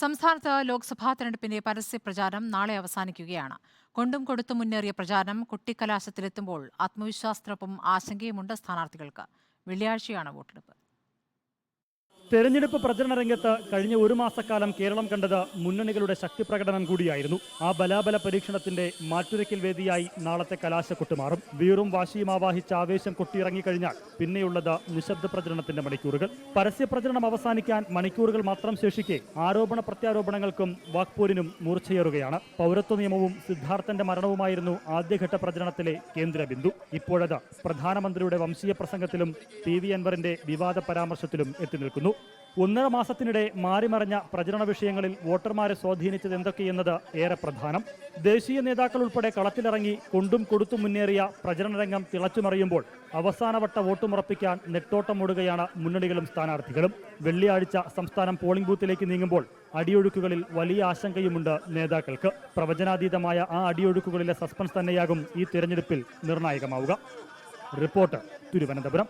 സംസ്ഥാനത്ത് ലോക്സഭാ തെരഞ്ഞെടുപ്പിന്റെ പരസ്യ പ്രചാരണം നാളെ അവസാനിക്കുകയാണ്. കൊണ്ടും കൊടുത്തും മുന്നേറിയ പ്രചാരണം കൊട്ടിക്കലാശത്തിലെത്തുമ്പോൾ ആത്മവിശ്വാസത്തിനൊപ്പം ആശങ്കയുമുണ്ട് സ്ഥാനാർത്ഥികൾക്ക്. വെള്ളിയാഴ്ചയാണ് വോട്ടെടുപ്പ്. തെരഞ്ഞെടുപ്പ് പ്രചരണ രംഗത്ത് കഴിഞ്ഞ ഒരു മാസക്കാലം കേരളം കണ്ടത് മുന്നണികളുടെ ശക്തി പ്രകടനം കൂടിയായിരുന്നു. ആ ബലാബല പരീക്ഷണത്തിന്റെ മാറ്റുരയ്ക്കൽ വേദിയായി നാളത്തെ കലാശക്കൊട്ട് മാറും. വീറും വാശിയും ആവാഹിച്ച ആവേശം കൊട്ടിയിറങ്ങിക്കഴിഞ്ഞാൽ പിന്നെയുള്ളത് നിശബ്ദ പ്രചരണത്തിന്റെ മണിക്കൂറുകൾ. പരസ്യ പ്രചരണം അവസാനിക്കാൻ മണിക്കൂറുകൾ മാത്രം ശേഷിക്കെ ആരോപണ പ്രത്യാരോപണങ്ങൾക്കും വാക്പോരിനും മൂർച്ചയേറുകയാണ്. പൗരത്വ നിയമവും സിദ്ധാർത്ഥന്റെ മരണവുമായിരുന്നു ആദ്യഘട്ട പ്രചരണത്തിലെ കേന്ദ്ര ബിന്ദു. ഇപ്പോഴത് പ്രധാനമന്ത്രിയുടെ വംശീയ പ്രസംഗത്തിലും PV അൻവറിന്റെ വിവാദ പരാമർശത്തിലും എത്തി നിൽക്കുന്നു. 1.5 മാസത്തിനിടെ മാറിമറിഞ്ഞ പ്രചരണ വിഷയങ്ങളിൽ വോട്ടർമാരെ സ്വാധീനിച്ചത് എന്തൊക്കെയെന്നത് ഏറെ പ്രധാനം. ദേശീയ നേതാക്കൾ ഉൾപ്പെടെ കളത്തിലിറങ്ങി കൊണ്ടും കൊടുത്തും മുന്നേറിയ പ്രചരണരംഗം തിളച്ചുമറിയുമ്പോൾ അവസാനവട്ട വോട്ടുമുറപ്പിക്കാൻ നെട്ടോട്ടമോടുകയാണ് മുന്നണികളും സ്ഥാനാർത്ഥികളും. വെള്ളിയാഴ്ച സംസ്ഥാനം പോളിംഗ് ബൂത്തിലേക്ക് നീങ്ങുമ്പോൾ അടിയൊഴുക്കുകളിൽ വലിയ ആശങ്കയുമുണ്ട് നേതാക്കൾക്ക്. പ്രവചനാതീതമായ ആ അടിയൊഴുക്കുകളിലെ സസ്പെൻസ് തന്നെയാകും ഈ തിരഞ്ഞെടുപ്പിൽ നിർണായകമാവുക. റിപ്പോർട്ട് തിരുവനന്തപുരം.